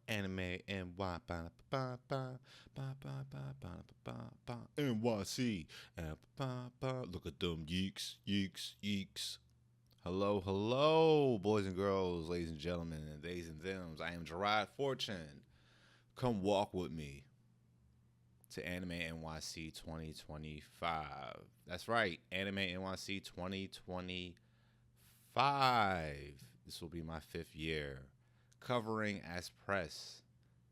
Anime NY NYC. Look at them yeeks, yeeks, yeeks. Hello, hello, boys and girls, ladies and gentlemen, and theys and thems. I am Gerard Fortune. Come walk with me to Anime NYC 2025. That's right, Anime NYC 2025. This will be my 5th year covering as press.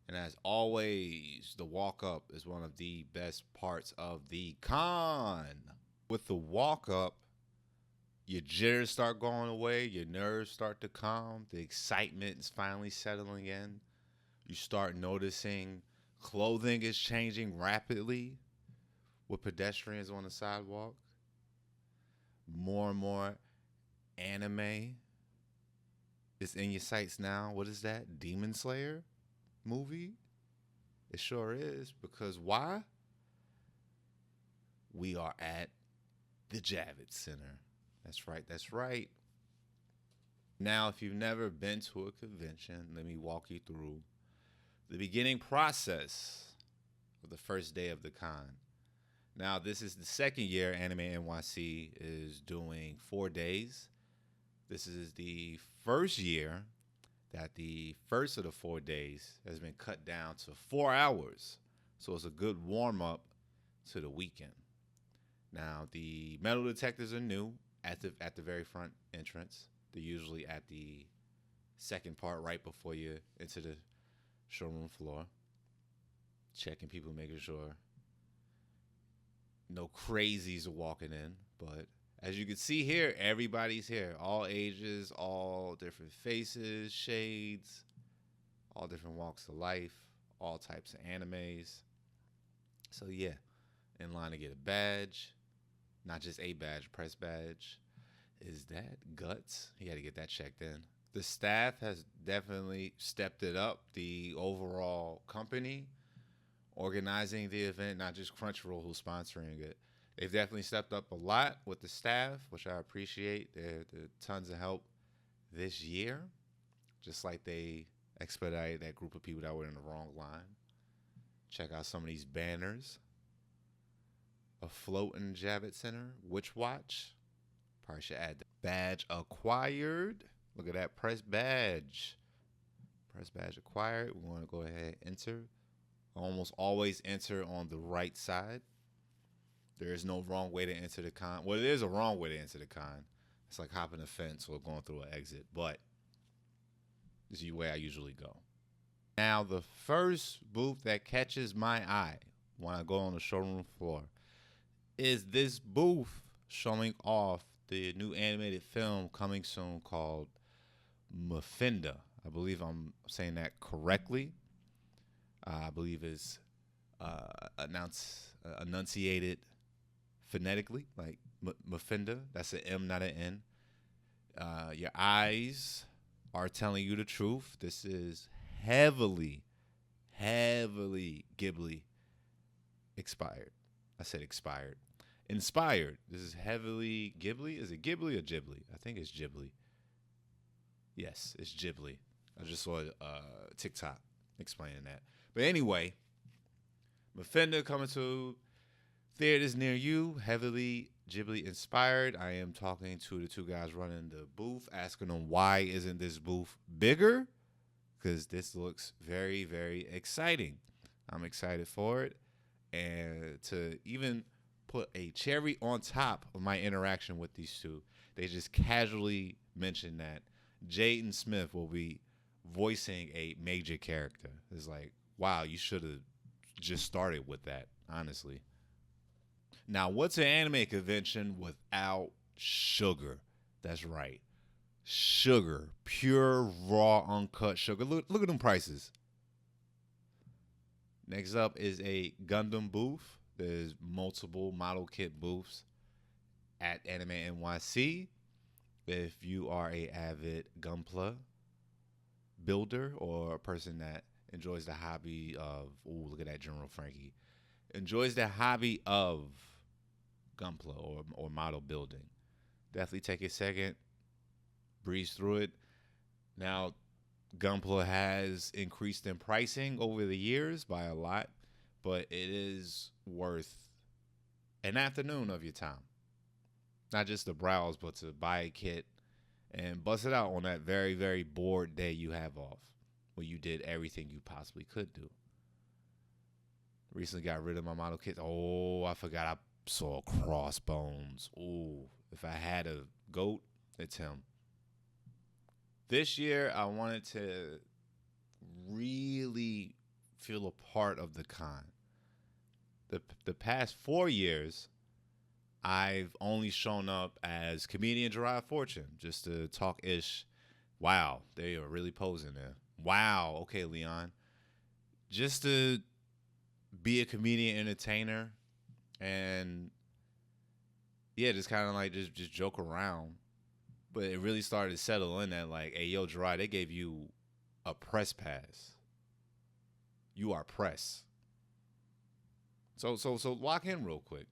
And as always, the walk up is one of the best parts of the con. With the walk up, your jitters start going away, your nerves start to calm, the excitement is finally settling in. You start noticing clothing is changing rapidly with pedestrians on the sidewalk. More and more anime is in your sights now. What is that? Demon Slayer movie? It sure is. Because why? We are at the Javits Center. That's right, that's right. Now, if you've never been to a convention, let me walk you through the beginning process of the first day of the con. Now, this is the 2nd year Anime NYC is doing 4 days. This is the first year that the first of the 4 days has been cut down to 4 hours. So it's a good warm-up to the weekend. Now, the metal detectors are new at the very front entrance. They're usually at the second part right before you enter the showroom floor. Checking people, making sure no crazies are walking in. But as you can see here, everybody's here. All ages, all different faces, shades, all different walks of life, all types of animes. So yeah, in line to get a badge. Not just a badge, press badge. Is that guts? You got to get that checked in. The staff has definitely stepped it up. The overall company organizing the event, not just Crunchyroll who's sponsoring it. They've definitely stepped up a lot with the staff, which I appreciate. They're tons of help this year, just like they expedited that group of people that were in the wrong line. Check out some of these banners. Afloat in Javits Center. Witch Watch. Probably should add the badge acquired. Look at that. Press badge. Press badge acquired. We want to go ahead and enter. Almost always enter on the right side. There is no wrong way to enter the con. Well, there is a wrong way to enter the con. It's like hopping a fence or going through an exit. But this is the way I usually go. Now, the first booth that catches my eye when I go on the showroom floor is this booth showing off the new animated film coming soon called Muffinda. I believe I'm saying that correctly. I believe it's enunciated phonetically, like Muffinda. That's an M, not an N. Your eyes are telling you the truth. This is heavily Ghibli expired. I said expired. Inspired. This is heavily Ghibli. Is it Ghibli or Ghibli? I think it's Ghibli. Yes, it's Ghibli. I just saw TikTok explaining that. But anyway, Muffinda coming to theaters near you. Heavily Ghibli inspired. I am talking to the 2 guys running the booth, asking them why isn't this booth bigger? Because this looks very, very exciting. I'm excited for it. And to even put a cherry on top of my interaction with these 2, they just casually mentioned that Jaden Smith will be voicing a major character. It's like, wow, you should have just started with that, honestly. Now, what's an anime convention without sugar? That's right. Sugar. Pure, raw, uncut sugar. Look at them prices. Next up is a Gundam booth. There's multiple model kit booths at Anime NYC. If you are a avid Gunpla builder or a person that enjoys the hobby of, ooh, look at that General Frankie, enjoys the hobby of Gunpla or model building, definitely take a second, breeze through it. Now, Gunpla has increased in pricing over the years by a lot, but it is worth an afternoon of your time. Not just to browse, but to buy a kit and bust it out on that very, very bored day you have off, where you did everything you possibly could do. Recently got rid of my model kit. Oh, I forgot I saw Crossbones. Oh, if I had a goat, it's him. This year, I wanted to really feel a part of the con. The past 4 years, I've only shown up as comedian Gerard Fortune just to talk ish. Wow, they are really posing there. Wow, okay, Leon. Just to be a comedian entertainer and yeah, just kind of like just joke around. But it really started to settle in that like, hey, yo, Gerard, they gave you a press pass. You are press. So lock in real quick.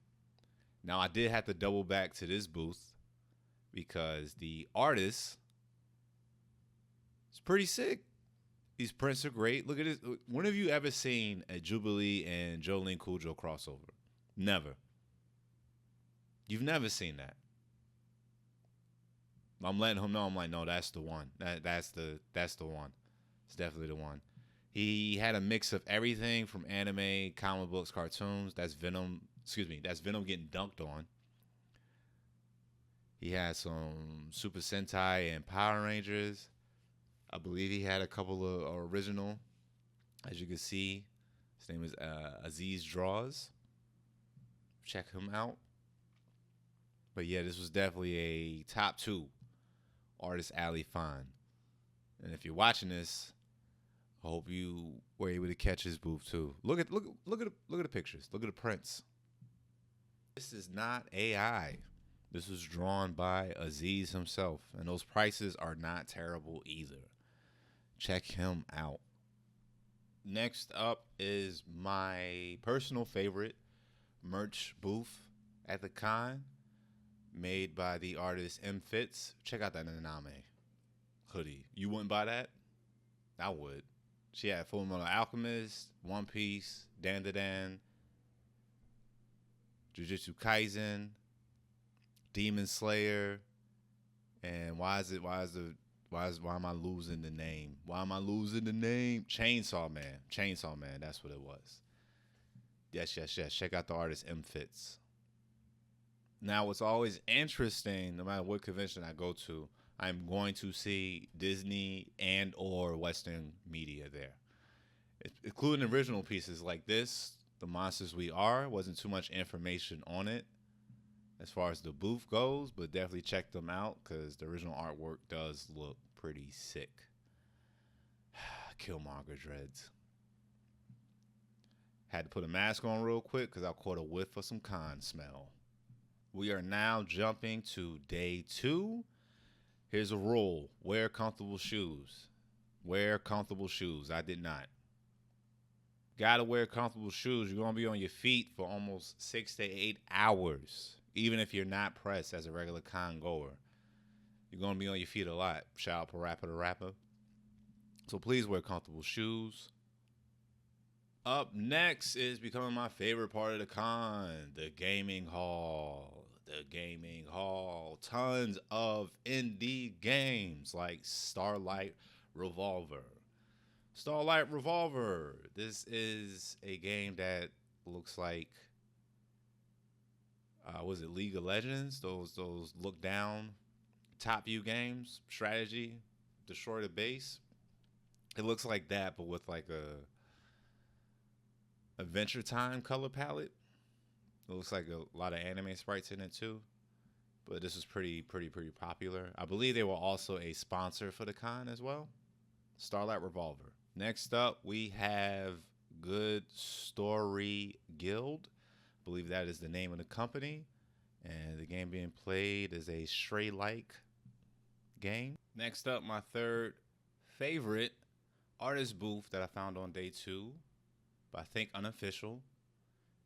Now I did have to double back to this booth because the artist is pretty sick. These prints are great. Look at this. When have you ever seen a Jubilee and Jolene Cujo crossover? Never. You've never seen that. I'm letting him know. I'm like, no, that's the one. That's the one. It's definitely the one. He had a mix of everything from anime, comic books, cartoons. That's Venom. Excuse me. That's Venom getting dunked on. He had some Super Sentai and Power Rangers. I believe he had a couple of original. As you can see, his name is Aziz Draws. Check him out. But yeah, this was definitely a top 2 artist alley find. And if you're watching this, I hope you were able to catch his booth too. Look at the pictures. Look at the prints. This is not AI. This was drawn by Aziz himself, and those prices are not terrible either. Check him out. Next up is my personal favorite merch booth at the con, made by the artist M Fitz. Check out that Naname hoodie. You wouldn't buy that? I would. She had Full Metal Alchemist, One Piece, Dan, Jujutsu Kaisen, Demon Slayer, and why am I losing the name? Why am I losing the name? Chainsaw Man. Chainsaw Man, that's what it was. Yes. Check out the artist M Fitz. Now, what's always interesting, no matter what convention I go to, I'm going to see Disney and or Western media there, including original pieces like this. The Monsters We Are, wasn't too much information on it as far as the booth goes, but definitely check them out because the original artwork does look pretty sick. Killmonger dreads. Had to put a mask on real quick because I caught a whiff of some con smell. We are now jumping to day 2. Here's a rule. Wear comfortable shoes. Wear comfortable shoes. I did not. Gotta wear comfortable shoes. You're going to be on your feet for almost 6 to 8 hours. Even if you're not pressed as a regular con goer. You're going to be on your feet a lot. Shout out Parappa the Rapper. So please wear comfortable shoes. Up next is becoming my favorite part of the con. The gaming hall. The gaming hall. Tons of indie games like Starlight Revolver. Starlight Revolver. This is a game that looks like, was it League of Legends? Those look down, top view games, strategy, destroy the base. It looks like that, but with like a Adventure Time color palette. It looks like a lot of anime sprites in it too. But this is pretty popular. I believe they were also a sponsor for the con as well. Starlight Revolver. Next up, we have Good Story Guild. I believe that is the name of the company. And the game being played is a Stray-like game. Next up, my third favorite artist booth that I found on day 2. But I think unofficial.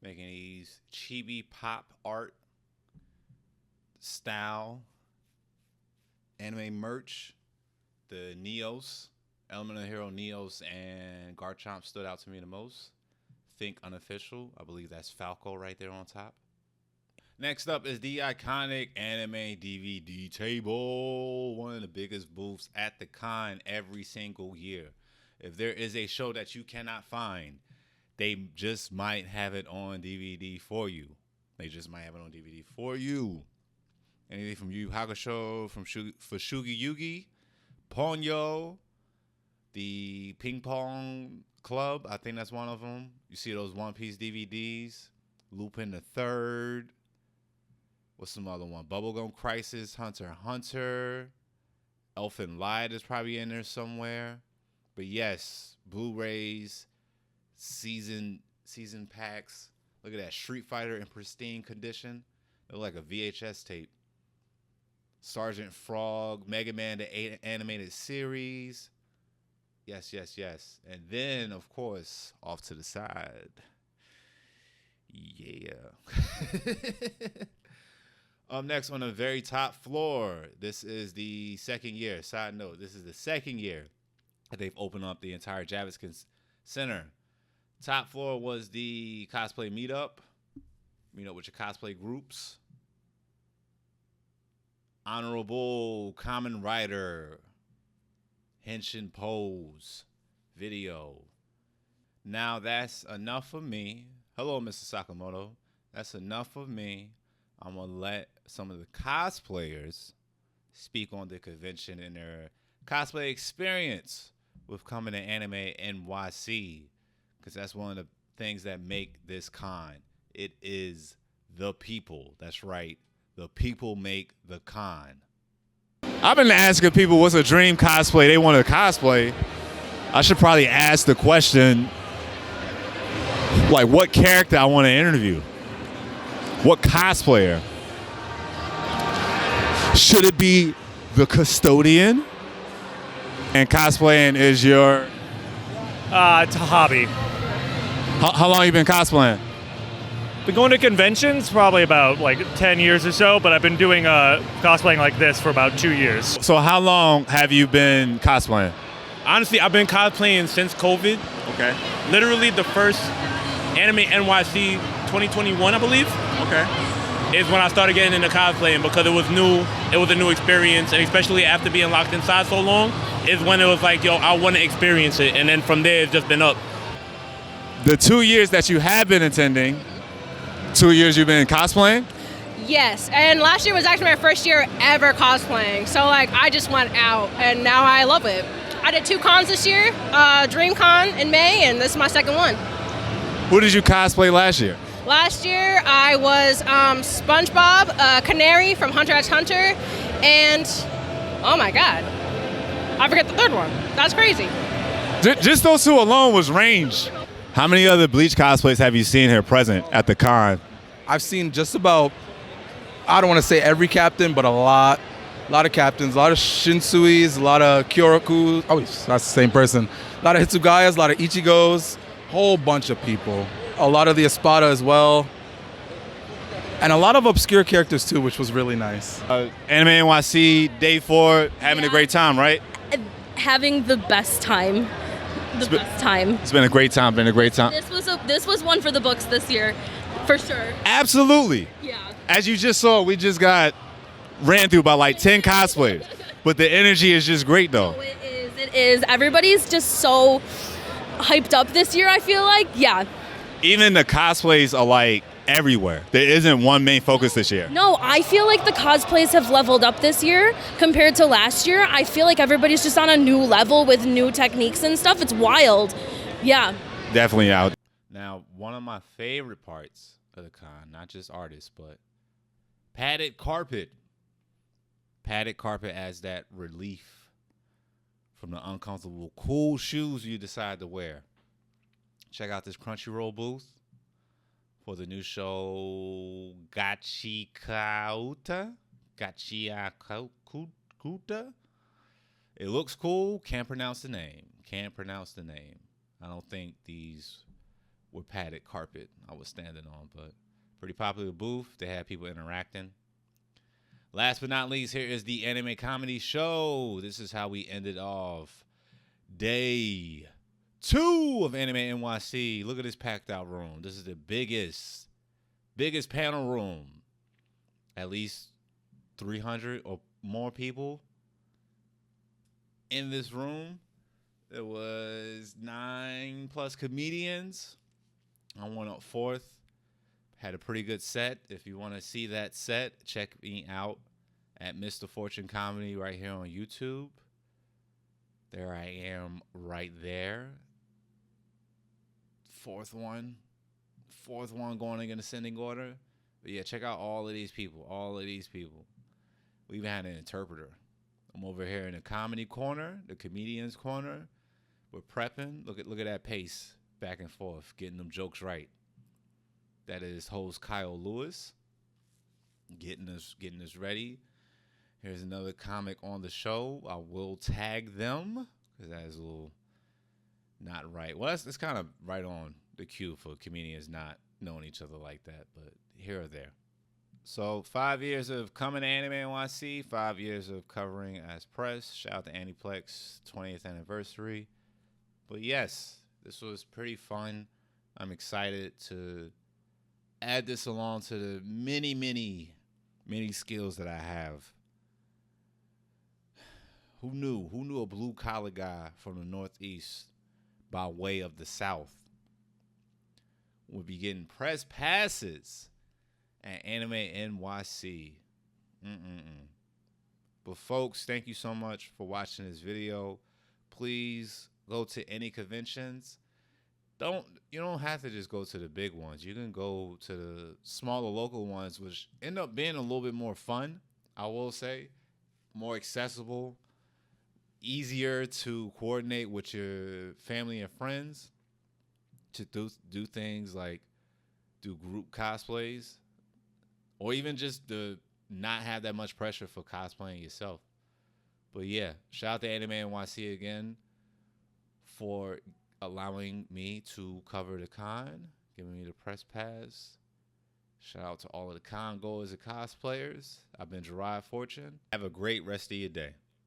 Making these chibi pop art style anime merch. The Neos, Elemental Hero Neos and Garchomp stood out to me the most. Think Unofficial. I believe that's Falco right there on top. Next up is the iconic anime DVD table. One of the biggest booths at the con every single year. If there is a show that you cannot find, they just might have it on DVD for you. They just might have it on DVD for you. Anything from Yu Yu Hakusho, from Fushigi Yugi, Ponyo, the Ping Pong Club. I think that's one of them. You see those One Piece DVDs. Lupin the Third. What's some other one? Bubblegum Crisis, Hunter x Hunter. Elfen Lied is probably in there somewhere. But yes, Blu-rays, season packs. Look at that, Street Fighter in pristine condition. They're like a VHS tape. Sergeant Frog, Mega Man, the animated series. Yes. And then, of course, off to the side. Yeah. Up next on the very top floor, this is the second year. Side note, this is the second year that they've opened up the entire Javits Center. Top floor was the cosplay meetup. Meet up with your cosplay groups. Honorable Kamen Rider, Henshin Pose, video. Now that's enough for me. Hello, Mr. Sakamoto. That's enough for me. I'm going to let some of the cosplayers speak on the convention and their cosplay experience with coming to Anime NYC, because that's one of the things that make this con. It is the people. That's right. The people make the con. I've been asking people what's a dream cosplay they want to cosplay. I should probably ask the question, like, what character I want to interview. What cosplayer? Should it be the custodian? And cosplaying is your... It's a hobby. How long you been cosplaying? Been going to conventions probably about like 10 years or so, but I've been doing cosplaying like this for about 2 years. So how long have you been cosplaying? Honestly, I've been cosplaying since COVID. Okay. Literally the first Anime NYC 2021, I believe. Okay. Is when I started getting into cosplaying because it was new. It was a new experience, and especially after being locked inside so long, is when it was like, yo, I want to experience it. And then from there, it's just been up. The 2 years that you have been attending, 2 years you've been cosplaying? Yes, and last year was actually my first year ever cosplaying. So like I just went out and now I love it. I did 2 cons this year, DreamCon in May, and this is my second one. Who did you cosplay last year? Last year I was SpongeBob, Canary from Hunter x Hunter, and oh my god, I forget the third one. That's crazy. Just those 2 alone was range. How many other Bleach cosplays have you seen here present at the con? I've seen just about, I don't want to say every captain, but a lot of captains, a lot of Shinsuis, a lot of Kyoraku. Oh, that's the same person. A lot of Hitsugayas, a lot of Ichigos, whole bunch of people. A lot of the Espada as well. And a lot of obscure characters too, which was really nice. Anime NYC, day 4, having a great time, right? Having the best time. Best time. It's been a great time, This was one for the books this year, for sure. Absolutely. Yeah. As you just saw, we just got ran through by like 10 cosplayers. But the energy is just great though. Oh, it is. Everybody's just so hyped up this year, I feel like. Yeah. Even the cosplays are like everywhere. There isn't one main focus this year. No, I feel like the cosplays have leveled up this year compared to last year. I feel like everybody's just on a new level with new techniques and stuff. It's wild. Yeah. Definitely out. Now, one of my favorite parts of the con, not just artists, but padded carpet. Padded carpet as that relief from the uncomfortable, cool shoes you decide to wear. Check out this Crunchyroll booth for the new show Gachikauta. Gachiakuta. It looks cool. Can't pronounce the name. I don't think these were padded carpet I was standing on, but pretty popular booth. They had people interacting. Last but not least, here is the Anime Comedy Show. This is how we ended off day 2 of Anime NYC. Look at this packed out room. This is the biggest panel room. At least 300 or more people in this room. There was 9+ comedians. I went up 4th. Had a pretty good set. If you want to see that set, check me out at Mr. Fortune Comedy right here on YouTube. There I am right there. 4th one going in ascending order. But yeah, check out all of these people. We even had an interpreter. I'm over here in the comedy corner, the comedians corner. We're prepping. Look at that pace back and forth, getting them jokes right. That is host Kyle Lewis, getting us ready. Here's another comic on the show. I will tag them because that is a little not right. Well, that's kind of right on the cue for comedians not knowing each other like that, but here or there. So 5 years of coming to Anime NYC, 5 years of covering as press. Shout out to Aniplex 20th anniversary. But yes, this was pretty fun. I'm excited to add this along to the many skills that I have. Who knew a blue collar guy from the Northeast by way of the South would be getting press passes at Anime NYC. But folks, thank you so much for watching this video. Please go to any conventions. You don't have to just go to the big ones. You can go to the smaller local ones, which end up being a little bit more fun, I will say. More accessible, easier to coordinate with your family and friends to do things like do group cosplays, or even just to not have that much pressure for cosplaying yourself. But yeah, shout out to Anime NYC again for allowing me to cover the con, giving me the press pass. Shout out to all of the con goers and cosplayers. I've been Gerard Fortune. Have a great rest of your day.